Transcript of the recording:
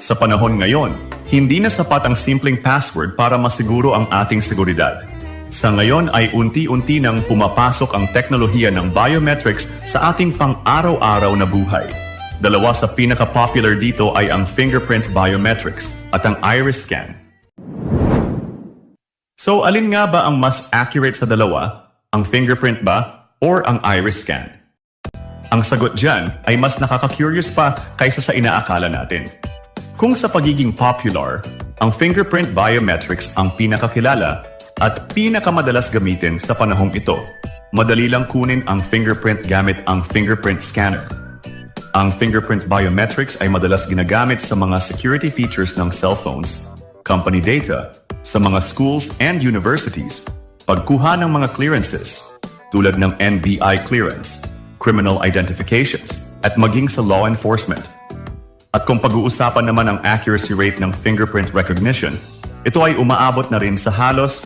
Sa panahon ngayon, hindi na sapat ang simpleng password para masiguro ang ating seguridad. Sa ngayon ay unti-unti nang pumapasok ang teknolohiya ng biometrics sa ating pang-araw-araw na buhay. Dalawa sa pinaka-popular dito ay ang fingerprint biometrics at ang iris scan. So, alin nga ba ang mas accurate sa dalawa? Ang fingerprint ba or ang iris scan? Ang sagot dyan ay mas nakaka-curious pa kaysa sa inaakala natin. Kung sa pagiging popular, ang fingerprint biometrics ang pinakakilala at pinakamadalas gamitin sa panahong ito, madali lang kunin ang fingerprint gamit ang fingerprint scanner. Ang fingerprint biometrics ay madalas ginagamit sa mga security features ng cellphones, company data, sa mga schools and universities, pagkuha ng mga clearances, tulad ng NBI clearance, criminal identifications, at maging sa law enforcement. At kung pag-uusapan naman ang accuracy rate ng fingerprint recognition, ito ay umaabot na rin sa halos